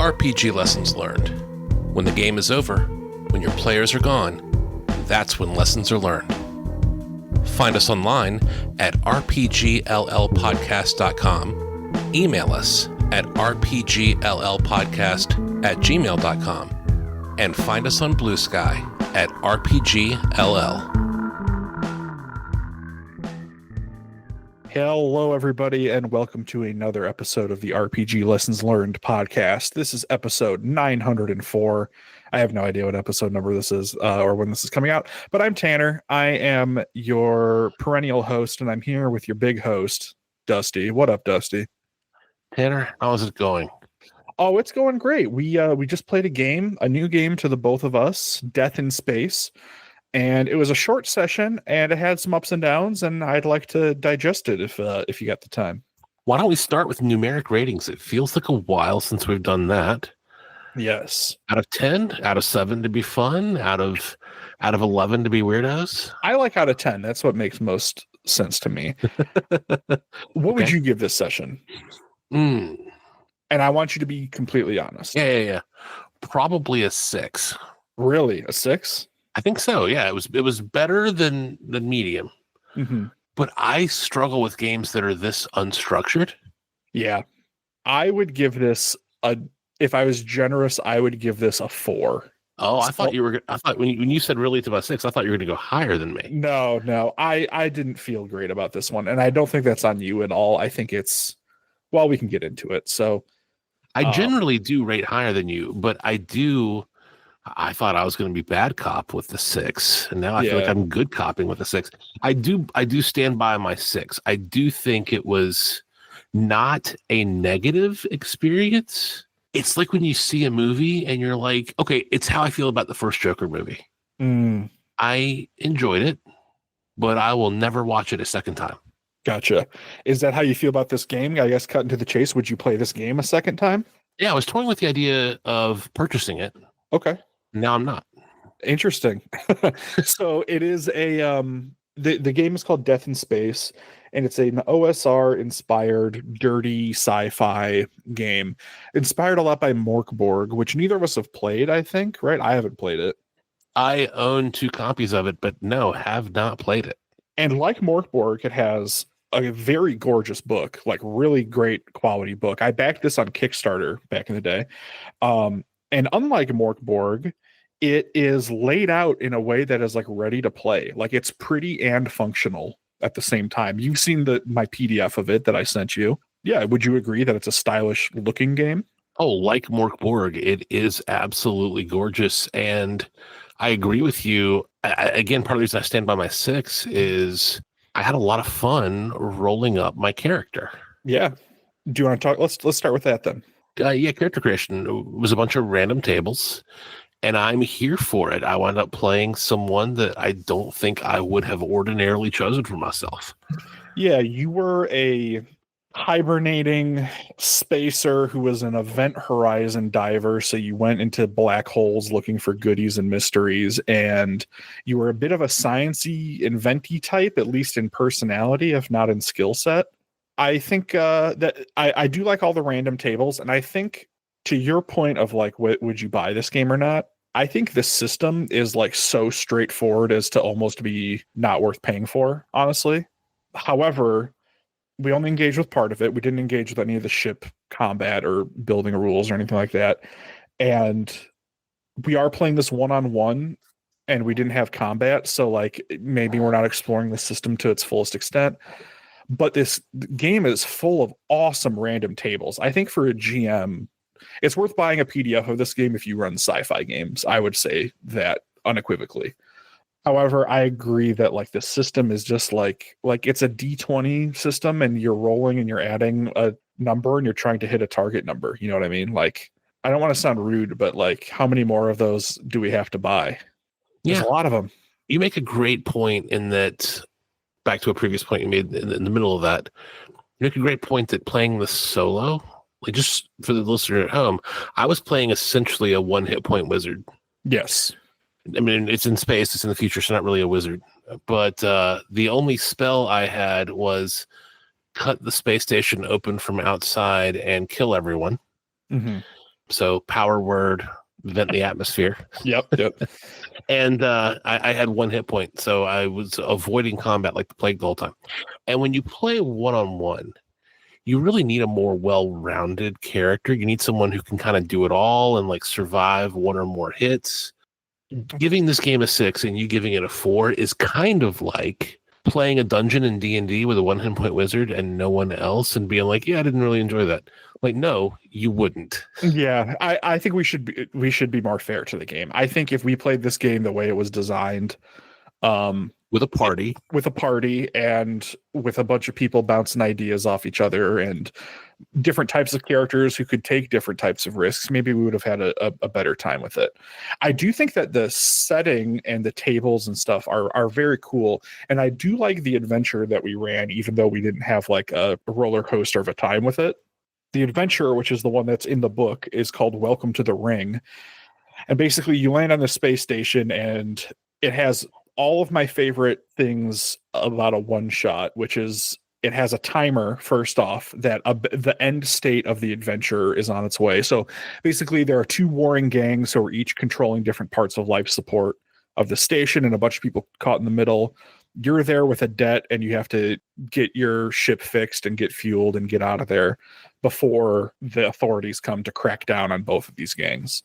RPG Lessons Learned. When the game is over, when your players are gone, that's when lessons are learned. Find us online at rpgllpodcast.com, email us at rpgllpodcast@gmail.com, and find us on Blue Sky at rpgll. Hello, everybody, and welcome to another episode of the RPG Lessons Learned podcast. This is episode 904. I have no idea what episode number this is or when this is coming out, but I'm Tanner. I am your perennial host, and I'm here with your big host, Dusty. What up, Dusty? Tanner, how's it going? Oh, it's going great. We just played a new game to the both of us, Death in Space. And it was a short session, and it had some ups and downs, and I'd like to digest it if you got the time. Why don't we start with numeric ratings? It feels like a while since we've done that. Yes. Out of 10, out of 7 to be fun, out of 11 to be weirdos. I like out of 10. That's what makes most sense to me. What would you give this session? And I want you to be completely honest. Yeah. Probably a 6. Really? A 6? I think so. Yeah, it was better than medium. Mm-hmm. But I struggle with games that are this unstructured. Yeah. I would give this if I was generous, I would give this a 4. Oh, I thought when you said really it's about 6, I thought you were going to go higher than me. No. I didn't feel great about this one, and I don't think that's on you at all. I think it's, well, we can get into it. So I generally do rate higher than you, but I thought I was going to be bad cop with the 6, and now I feel like I'm good copping with the 6. I do stand by my 6. I do think it was not a negative experience. It's like when you see a movie and you're like, okay, it's how I feel about the first Joker movie. I enjoyed it, but I will never watch it a second time. Gotcha. Is that how you feel about this game? I guess cutting to the chase, would you play this game a second time? Yeah, I was toying with the idea of purchasing it. Okay. Now I'm not. Interesting. So it is the game is called Death in Space, and it's an OSR inspired dirty sci-fi game, inspired a lot by Morkborg, which neither of us have played, I think, right? I haven't played it. I own 2 copies of it, but no, have not played it. And like Morkborg, it has a very gorgeous book, like really great quality book. I backed this on Kickstarter back in the day. And unlike Morkborg, it is laid out in a way that is like ready to play. Like it's pretty and functional at the same time. You've seen my PDF of it that I sent you. Yeah. Would you agree that it's a stylish looking game? Oh, like Morkborg, it is absolutely gorgeous. And I agree with you. Again, part of the reason I stand by my 6 is I had a lot of fun rolling up my character. Yeah. Do you want to talk? Let's start with that then. Character creation was a bunch of random tables, and I'm here for it. I wound up playing someone that I don't think I would have ordinarily chosen for myself. Yeah, you were a hibernating spacer who was an event horizon diver, so you went into black holes looking for goodies and mysteries, and you were a bit of a sciencey, inventy type, at least in personality, if not in skill set. I think that I do like all the random tables, and I think to your point of like, would you buy this game or not? I think the system is like so straightforward as to almost be not worth paying for, honestly. However, we only engaged with part of it. We didn't engage with any of the ship combat or building rules or anything like that. And we are playing this one-on-one, and we didn't have combat, so like maybe we're not exploring the system to its fullest extent. But this game is full of awesome random tables. I think for a GM, it's worth buying a PDF of this game if you run sci-fi games. I would say that unequivocally. However, I agree that like the system is just like it's a D20 system, and you're rolling and you're adding a number and you're trying to hit a target number. You know what I mean? Like, I don't want to sound rude, but like, how many more of those do we have to buy? There's a lot of them. You make a great point in that. Back to a previous point you made in the middle of that, you make a great point that playing this solo, like just for the listener at home, I was playing essentially a 1-hit point wizard. Yes. I mean, it's in space, it's in the future, so not really a wizard. But the only spell I had was cut the space station open from outside and kill everyone. Mm-hmm. So power word, vent the atmosphere. Yep. And I had 1 hit point, so I was avoiding combat like the plague the whole time. And when you play one-on-one, you really need a more well-rounded character. You need someone who can kind of do it all and like survive one or more hits. Giving this game a 6 and you giving it a 4 is kind of like playing a dungeon in D&D with a 1 hit point wizard and no one else and being like, yeah, I didn't really enjoy that. Like, no, you wouldn't. Yeah, I think we should be more fair to the game. I think if we played this game the way it was designed, with a party and with a bunch of people bouncing ideas off each other and different types of characters who could take different types of risks, maybe we would have had a better time with it. I do think that the setting and the tables and stuff are very cool, and I do like the adventure that we ran, even though we didn't have like a roller coaster of a time with it. The adventure, which is the one that's in the book, is called Welcome to the Ring, and basically you land on the space station, and it has all of my favorite things about a one shot, which is it has a timer first off that the end state of the adventure is on its way. So basically there are 2 warring gangs who are each controlling different parts of life support of the station and a bunch of people caught in the middle. You're there with a debt and you have to get your ship fixed and get fueled and get out of there before the authorities come to crack down on both of these gangs.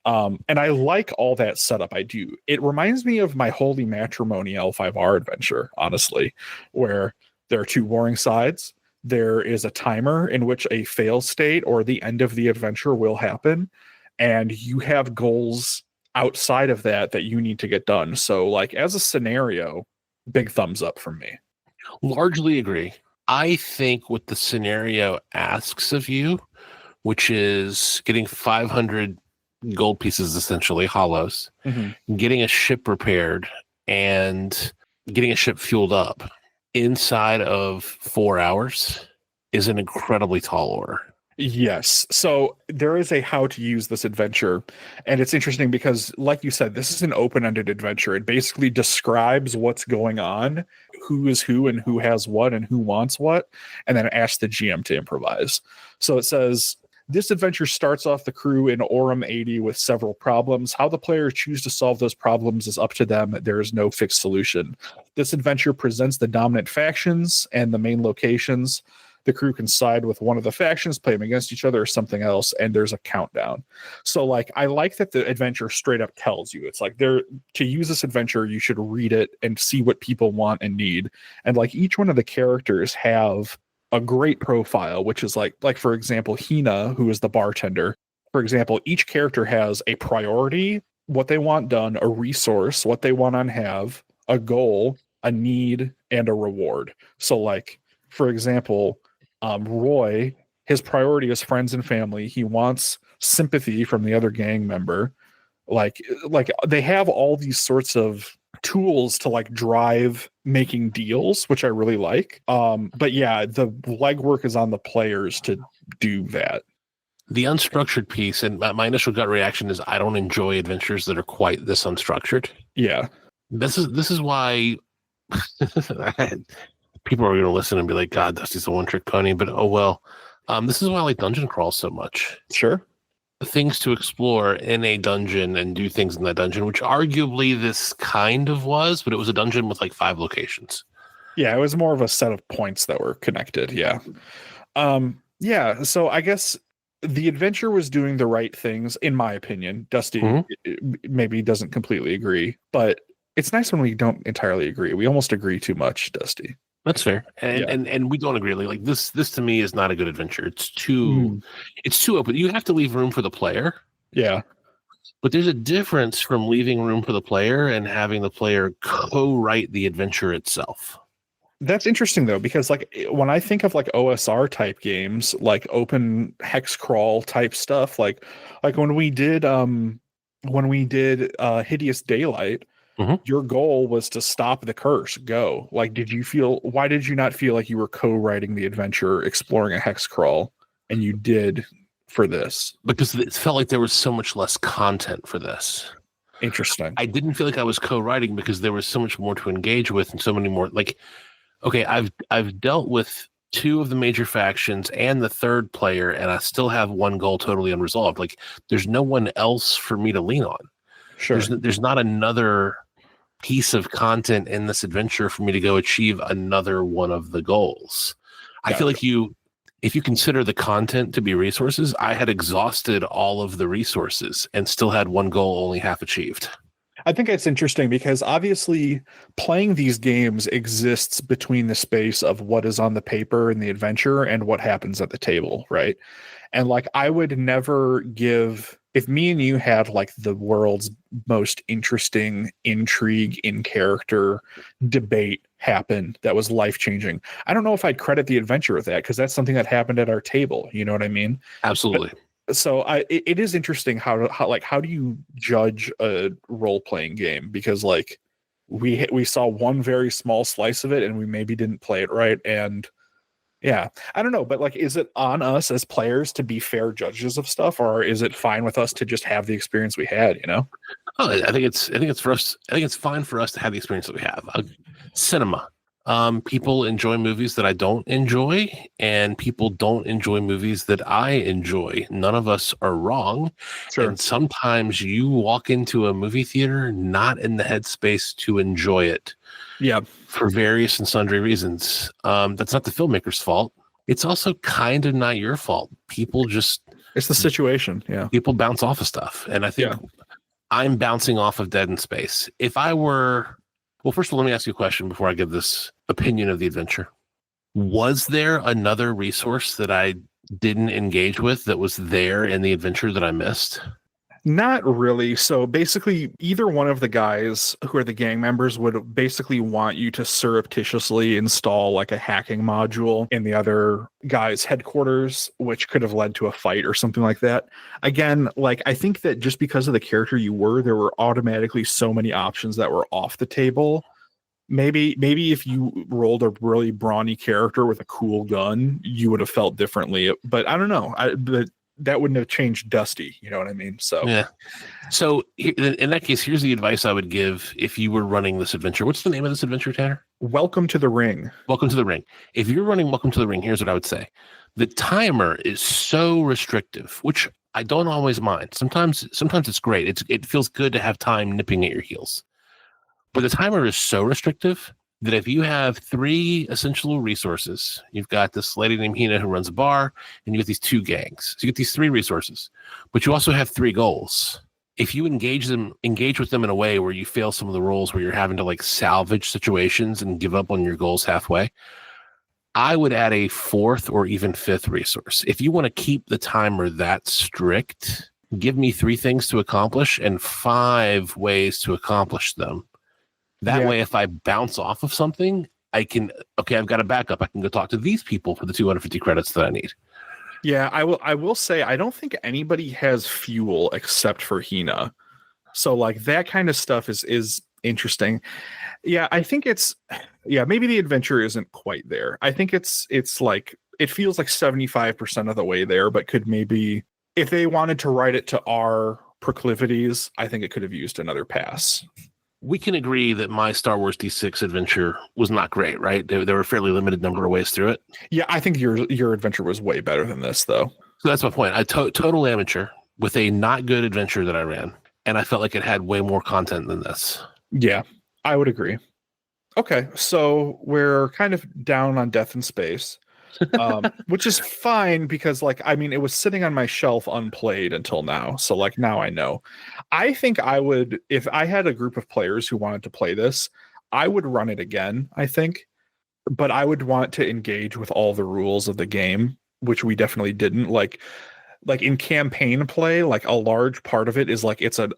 And I like all that setup. I do. It reminds me of my Holy Matrimony L5R adventure, honestly, where there are 2 warring sides. There is a timer in which a fail state or the end of the adventure will happen. And you have goals outside of that you need to get done. So like as a scenario, big thumbs up from me. Largely agree. I think what the scenario asks of you, which is getting 500 gold pieces, essentially hollows, getting a ship repaired and getting a ship fueled up inside of 4 hours is an incredibly tall order. Yes. So there is a how to use this adventure. And it's interesting because, like you said, this is an open-ended adventure. It basically describes what's going on, who is who and who has what and who wants what, and then asks the GM to improvise. So it says, this adventure starts off the crew in Aurum 80 with several problems. How the players choose to solve those problems is up to them. There is no fixed solution. This adventure presents the dominant factions and the main locations. The crew can side with one of the factions, play them against each other or something else, and there's a countdown. So like I like that the adventure straight up tells you. It's like to use this adventure, you should read it and see what people want and need. And like each one of the characters have a great profile, which is like for example, Hina, who is the bartender. For example, each character has a priority, what they want done, a resource, what they want to have, a goal, a need, and a reward. So like, for example, Roy, his priority is friends and family. He wants sympathy from the other gang member. Like they have all these sorts of tools to like drive making deals, which I really like. But yeah, the legwork is on the players to do that. The unstructured piece, and my initial gut reaction is I don't enjoy adventures that are quite this unstructured. Yeah. This is why people are going to listen and be like, God, Dusty's a one-trick pony, but oh well. This is why I like dungeon crawl so much. Sure. Things to explore in a dungeon and do things in that dungeon, which arguably this kind of was, but it was a dungeon with like 5 locations. Yeah, it was more of a set of points that were connected. Yeah. Yeah, so I guess the adventure was doing the right things, in my opinion. Dusty maybe doesn't completely agree, but it's nice when we don't entirely agree. We almost agree too much, Dusty. That's fair, and we don't agree. Like this to me is not a good adventure. It's too open. You have to leave room for the player. Yeah, but there's a difference from leaving room for the player and having the player co-write the adventure itself. That's interesting though, because like when I think of like OSR type games, like open hex crawl type stuff, like when we did Hideous Daylight. Your goal was to stop the curse. Go. Like, why did you not feel like you were co-writing the adventure, exploring a hex crawl, and you did for this? Because it felt like there was so much less content for this. Interesting. I didn't feel like I was co-writing because there was so much more to engage with and so many more. Like, okay, I've dealt with two of the major factions and the third player, and I still have one goal totally unresolved. Like, there's no one else for me to lean on. Sure. There's not another piece of content in this adventure for me to go achieve another one of the goals. I feel like if you consider the content to be resources, I had exhausted all of the resources and still had one goal only half achieved. I think it's interesting because obviously playing these games exists between the space of what is on the paper in the adventure and what happens at the table, right? And like, I would never give, if me and you had like the world's most interesting intrigue in character debate happen that was life changing, I don't know if I'd credit the adventure with that, because that's something that happened at our table. You know what I mean? Absolutely. So it is interesting how do you judge a role playing game, because like we saw one very small slice of it and we maybe didn't play it right. And yeah, I don't know, but like, is it on us as players to be fair judges of stuff, or is it fine with us to just have the experience we had, you know? Oh, I think it's for us. I think it's fine for us to have the experience that we have. Cinema. People enjoy movies that I don't enjoy, and people don't enjoy movies that I enjoy. None of us are wrong. Sure. And sometimes you walk into a movie theater not in the headspace to enjoy it. Yeah. For various and sundry reasons. That's not the filmmaker's fault. It's also kind of not your fault. It's the situation. Yeah. People bounce off of stuff. And I think I'm bouncing off of Dead in Space. If I were, well, first of all, let me ask you a question before I give this opinion of the adventure. Was there another resource that I didn't engage with that was there in the adventure that I missed? Not really. So basically, either one of the guys who are the gang members would basically want you to surreptitiously install like a hacking module in the other guy's headquarters, which could have led to a fight or something like that. Again, like, I think that just because of the character you were, there were automatically so many options that were off the table. Maybe if you rolled a really brawny character with a cool gun, you would have felt differently. But I don't know. But that wouldn't have changed Dusty. You know what I mean? So yeah. So in that case, here's the advice I would give if you were running this adventure. What's the name of this adventure, Tanner? Welcome to the Ring. Welcome to the Ring. If you're running Welcome to the Ring, here's what I would say. The timer is so restrictive, which I don't always mind. Sometimes it's great. It feels good to have time nipping at your heels. But the timer is so restrictive that if you have 3 essential resources, you've got this lady named Hina who runs a bar, and you get these 2 gangs. So you get these 3 resources, but you also have 3 goals. If you engage with them in a way where you fail some of the roles where you're having to like salvage situations and give up on your goals halfway, I would add a 4th or even 5th resource. If you want to keep the timer that strict, give me 3 things to accomplish and 5 ways to accomplish them. That way, if I bounce off of something, I've got a backup. I can go talk to these people for the 250 credits that I need. Yeah, I will say, I don't think anybody has fuel except for Hina. So like, that kind of stuff is interesting. Yeah, I think maybe the adventure isn't quite there. I think it's like, it feels like 75% of the way there, but could maybe, if they wanted to write it to our proclivities, I think it could have used another pass. We can agree that my Star Wars D6 adventure was not great, right? There were a fairly limited number of ways through it. Yeah, I think your adventure was way better than this, though. So that's my point. I total amateur with a not good adventure that I ran, and I felt like it had way more content than this. Yeah, I would agree. Okay, so we're kind of down on Death in Space. Which is fine, because like, I mean, it was sitting on my shelf unplayed until now, so like, now I know. I think I would, if I had a group of players who wanted to play this, I would run it again, I think, but I would want to engage with all the rules of the game, which we definitely didn't. Like in campaign play, like a large part of it is like, it's like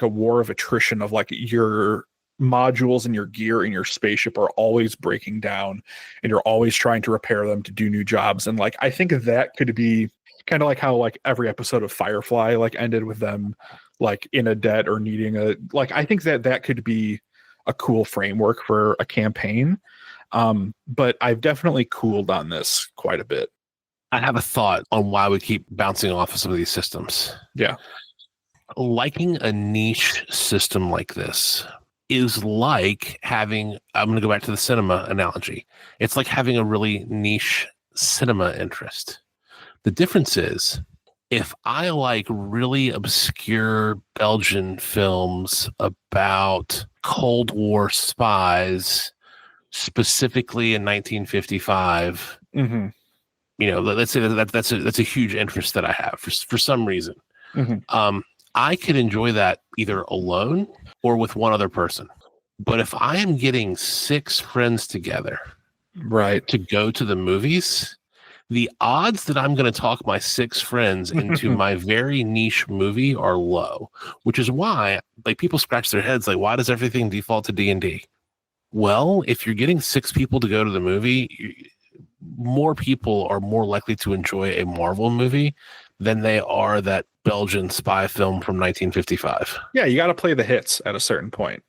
a war of attrition of like, your modules and your gear and your spaceship are always breaking down, and you're always trying to repair them to do new jobs. And like, I think that could be kind of like how like every episode of Firefly like ended with them like in a debt or needing I think that could be a cool framework for a campaign. But I've definitely cooled on this quite a bit. I have a thought on why we keep bouncing off of some of these systems. Yeah. Liking a niche system like this, is like having, I'm going to go back to the cinema analogy. It's like having a really niche cinema interest. The difference is, if I like really obscure Belgian films about Cold War spies, specifically in 1955, Mm-hmm. Let's say that's a huge interest that I have for some reason. Mm-hmm. I could enjoy that either alone or with one other person. But if I am getting 6 friends together, Right, to go to the movies, the odds that I'm going to talk my 6 friends into my very niche movie are low, which is why like people scratch their heads like, why does everything default to D&D? Well, if you're getting 6 people to go to the movie, more people are more likely to enjoy a Marvel movie than they are that Belgian spy film from 1955. Yeah, you got to play the hits at a certain point,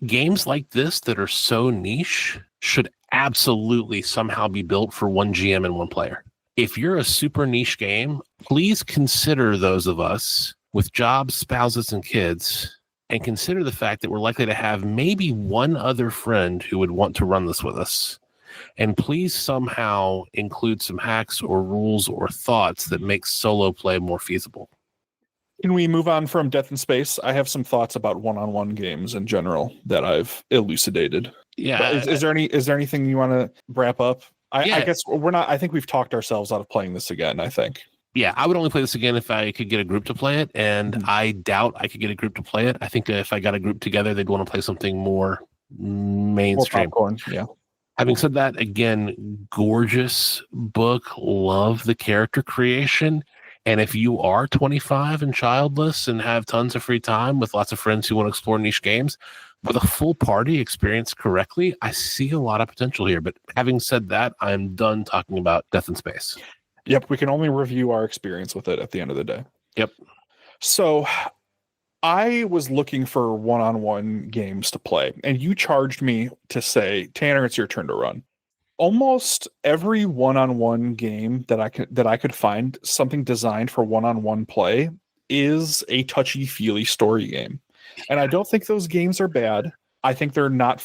Games like this that are so niche should absolutely somehow be built for one GM and one player. If you're a super niche game, please consider those of us with jobs, spouses, and kids, and consider the fact that we're likely to have maybe one other friend who would want to run this with us. And please somehow include some hacks or rules or thoughts that make solo play more feasible. Can we move on from Death in Space? I have some thoughts about one-on-one games in general that I've elucidated. Yeah. Is there anything you want to wrap up? I guess we're not. I think we've talked ourselves out of playing this again. I think. Yeah, I would only play this again if I could get a group to play it, and I doubt I could get a group to play it. I think if I got a group together, they'd want to play something more mainstream. More popcorn, yeah. Having said that, again, gorgeous book. Love the character creation. And if you are 25 and childless and have tons of free time with lots of friends who want to explore niche games, with a full party experienced correctly, I see a lot of potential here. But having said that, I'm done talking about Death in Space. Yep, we can only review our experience with it at the end of the day. Yep. So I was looking for one-on-one games to play, and you charged me to say, Tanner, it's your turn to run. Almost every one-on-one game that I could find something designed for one-on-one play is a touchy-feely story game. And I don't think those games are bad. I think they're not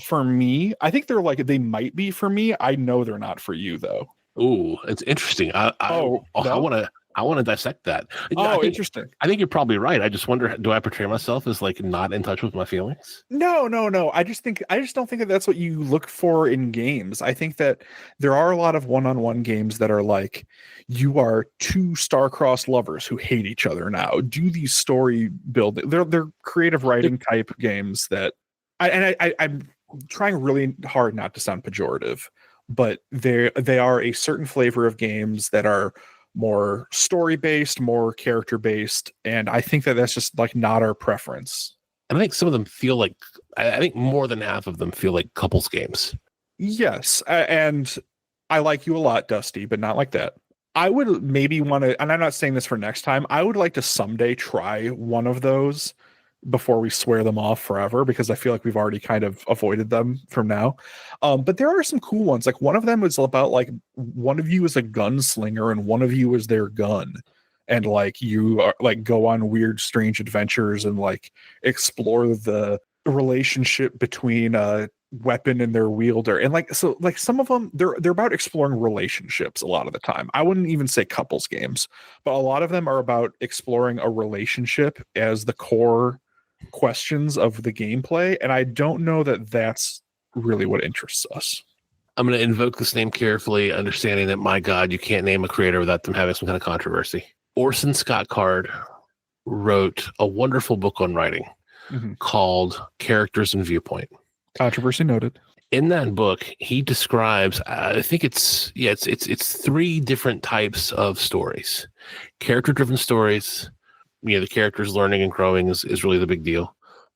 for me. I think they might be for me. I know they're not for you though. Ooh, it's interesting. I want to dissect that. Interesting. I think you're probably right. I just wonder, do I portray myself as like not in touch with my feelings? No. I just don't think that that's what you look for in games. I think that there are a lot of one-on-one games that are like, you are 2 star-crossed lovers who hate each other now. Do these story building? They're creative writing type games that I'm trying really hard not to sound pejorative, but they are a certain flavor of games that are more story based, more character based, and I think that that's just like not our preference. And I think some of them feel like, I think more than half of them feel like couples games. Yes, and I like you a lot, Dusty, but not like that. I would maybe want to, and I'm not saying this for next time, I would like to someday try one of those before we swear them off forever, because I feel like we've already kind of avoided them from now. But there are some cool ones. Like one of them is about like one of you is a gunslinger and one of you is their gun. And like you are like go on weird, strange adventures and like explore the relationship between a weapon and their wielder. And like so like some of them they're about exploring relationships a lot of the time. I wouldn't even say couples games, but a lot of them are about exploring a relationship as the core questions of the gameplay, and I don't know that that's really what interests us. I'm going to invoke this name carefully, understanding that, my God, you can't name a creator without them having some kind of controversy. Orson Scott Card wrote a wonderful book on writing called Characters and Viewpoint. Controversy noted. In that book, he describes, I think it's 3 different types of stories. Character-driven stories, the characters learning and growing is really the big deal.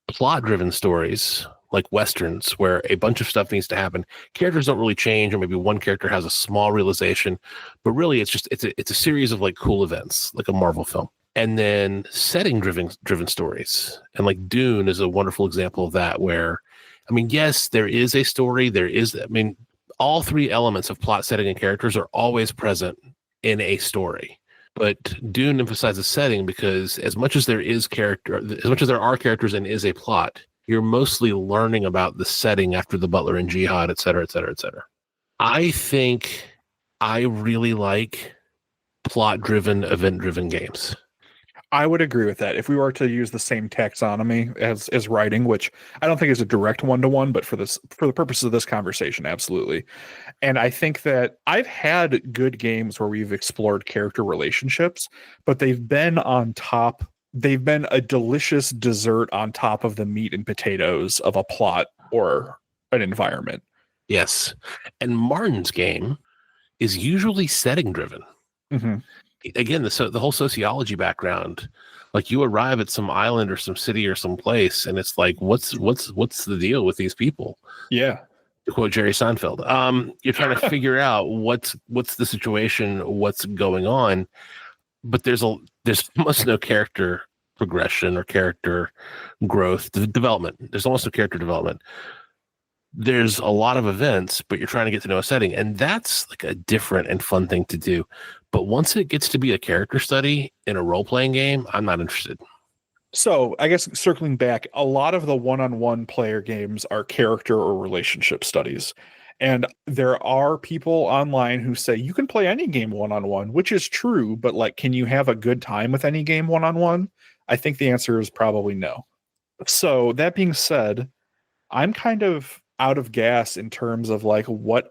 Plot-driven stories, like Westerns, where a bunch of stuff needs to happen. Characters don't really change, or maybe one character has a small realization, but really it's a series of like cool events, like a Marvel film. And then setting-driven stories. And like Dune is a wonderful example of that, where, I mean, yes, there is a story. All 3 elements of plot, setting, and characters are always present in a story. But Dune emphasizes setting because as much as there are characters and is a plot, You're mostly learning about the setting after the Butler and Jihad, et cetera, et cetera, et cetera. I think I really like plot-driven, event-driven games. I would agree with that. If we were to use the same taxonomy as writing, which I don't think is a direct one-to-one, but for the purposes of this conversation, absolutely. And I think that I've had good games where we've explored character relationships, but they've been on top. They've been a delicious dessert on top of the meat and potatoes of a plot or an environment. Yes. And Martin's game is usually setting driven. Mm-hmm. Again, the whole sociology background, like you arrive at some island or some city or some place, and it's like, what's the deal with these people? Yeah. To quote Jerry Seinfeld, you're trying to figure out what's the situation, what's going on, but there's almost no character progression or character growth, development. There's almost no character development. There's a lot of events, but you're trying to get to know a setting, and that's like a different and fun thing to do. But once it gets to be a character study in a role-playing game, I'm not interested. So I guess circling back, a lot of the one-on-one player games are character or relationship studies. And there are people online who say you can play any game one-on-one, which is true, but like, can you have a good time with any game one-on-one? I think the answer is probably no. So that being said, I'm kind of out of gas in terms of like what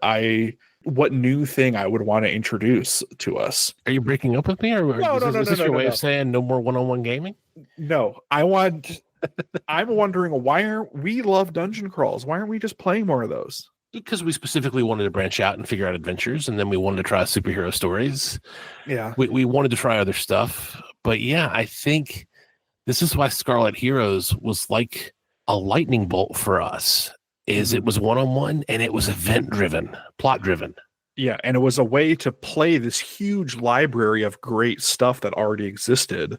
new thing I would want to introduce to us. Are you breaking up with me, or is this your way of saying no more one-on-one gaming? No, I'm wondering we love dungeon crawls. Why aren't we just playing more of those? Because we specifically wanted to branch out and figure out adventures, and then we wanted to try superhero stories. Yeah. We wanted to try other stuff. But yeah, I think this is why Scarlet Heroes was like a lightning bolt for us. It was one-on-one, and it was event-driven, plot-driven. Yeah, and it was a way to play this huge library of great stuff that already existed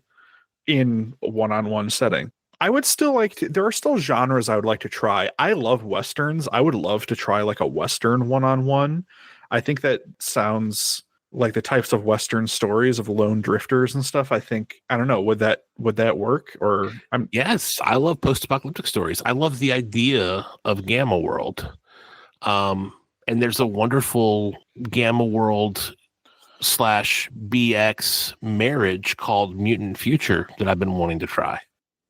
in a one-on-one setting. I would still there are still genres I would like to try. I love Westerns. I would love to try like a Western one-on-one. I think that sounds like the types of Western stories of lone drifters and stuff. I don't know, would that work? Or Yes, I love post-apocalyptic stories. I love the idea of Gamma World. And there's a wonderful Gamma World / BX marriage called Mutant Future that I've been wanting to try.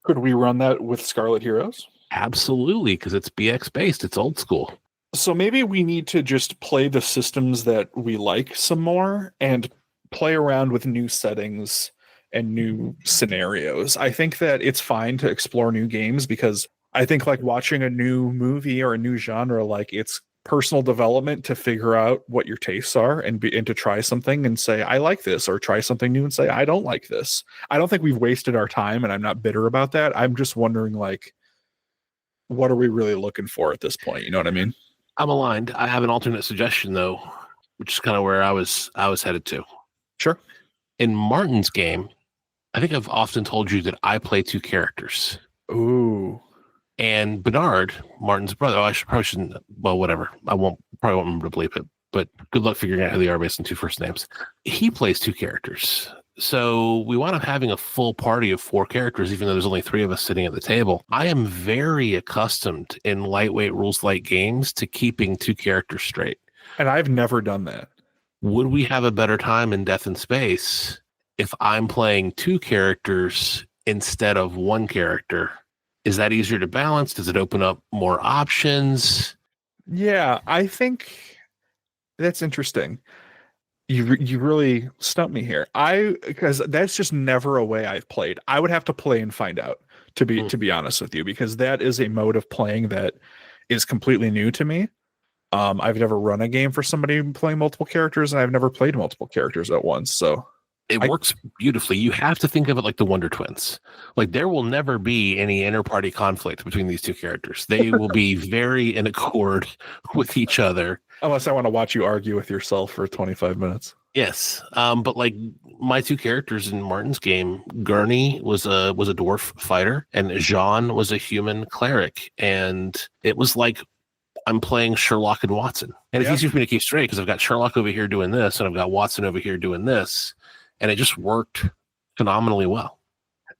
Could we run that with Scarlet Heroes? Absolutely, because it's BX based. It's old school. So maybe we need to just play the systems that we like some more and play around with new settings and new scenarios. I think that it's fine to explore new games because I think like watching a new movie or a new genre, like it's personal development to figure out what your tastes are and to try something and say, I like this, or try something new and say, I don't like this. I don't think we've wasted our time, and I'm not bitter about that. I'm just wondering, like, what are we really looking for at this point? You know what I mean? I'm aligned. I have an alternate suggestion though, which is kind of where I was headed to. Sure. In Martin's game, I think I've often told you that I play two characters. Ooh. And Bernard, Martin's brother, probably shouldn't, well, whatever. Probably won't remember to bleep it, but good luck figuring out who they are based on two first names. He plays two characters. So we wound up having a full party of 4 characters, even though there's only 3 of us sitting at the table. I am very accustomed in lightweight rules light games to keeping 2 characters straight. And I've never done that. Would we have a better time in Death in Space if I'm playing 2 characters instead of 1 character? Is that easier to balance? Does it open up more options? Yeah, I think that's interesting. You really stumped me here. Because that's just never a way I've played. I would have to play and find out, to be honest with you, because that is a mode of playing that is completely new to me. I've never run a game for somebody playing multiple characters, and I've never played multiple characters at once. So it works beautifully. You have to think of it like the Wonder Twins. Like there will never be any inter-party conflict between these 2 characters. They will be very in accord with each other. Unless I want to watch you argue with yourself for 25 minutes. Yes. But like my 2 characters in Martin's game, Gurney was a dwarf fighter and Jean was a human cleric. And it was like I'm playing Sherlock and Watson. And it's easier for me to keep straight because I've got Sherlock over here doing this and I've got Watson over here doing this. And it just worked phenomenally well.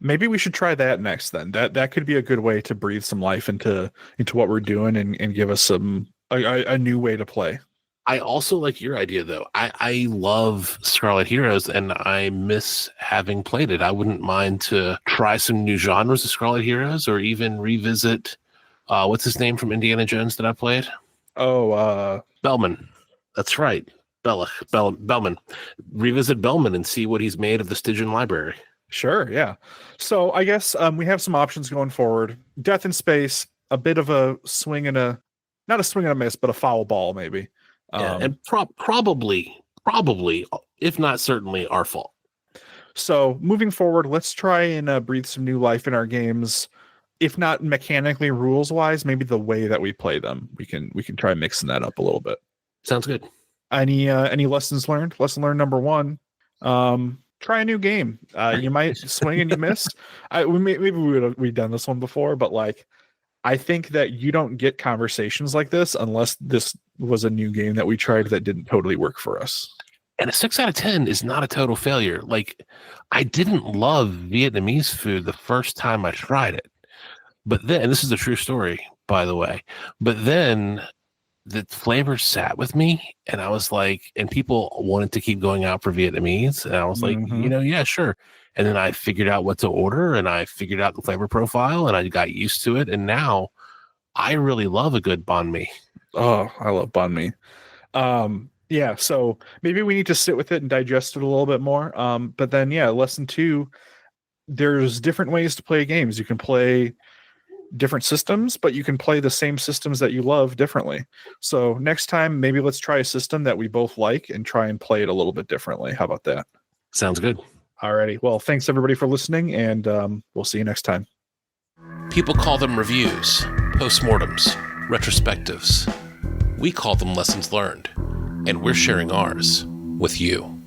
Maybe we should try that next then. That could be a good way to breathe some life into what we're doing and give us a new way to play. I also like your idea though. I love Scarlet Heroes and I miss having played it. I wouldn't mind to try some new genres of Scarlet Heroes or even revisit what's his name from Indiana Jones that I played? Oh, Bellman. That's right. Bellman. Revisit Bellman and see what he's made of the Stygian Library. sure, yeah. So I guess we have some options going forward. Death in Space, a bit of a swing and a not a swing and a miss, but a foul ball maybe. Yeah, and probably, if not certainly, our fault. So moving forward, let's try and breathe some new life in our games. If not mechanically, rules wise, maybe the way that we play them. We can try mixing that up a little bit. Sounds good. Any lessons learned? Lesson learned number one: try a new game. You might swing and you miss. Maybe we've done this one before, but like I think that you don't get conversations like this unless this was a new game that we tried that didn't totally work for us. And a 6 out of 10 is not a total failure. Like, I didn't love Vietnamese food the first time I tried it. But then, and this is a true story, by the way, but then the flavor sat with me and I was like, and people wanted to keep going out for Vietnamese. And I was like, yeah, sure. And then I figured out what to order and I figured out the flavor profile and I got used to it. And now I really love a good banh mi. Oh, I love banh mi. Yeah, so maybe we need to sit with it and digest it a little bit more. But then, yeah, lesson two, there's different ways to play games. You can play different systems, but you can play the same systems that you love differently. So next time, maybe let's try a system that we both like and try and play it a little bit differently. How about that? Sounds good. Alrighty. Well, thanks everybody for listening, and we'll see you next time. People call them reviews, postmortems, retrospectives. We call them lessons learned, and we're sharing ours with you.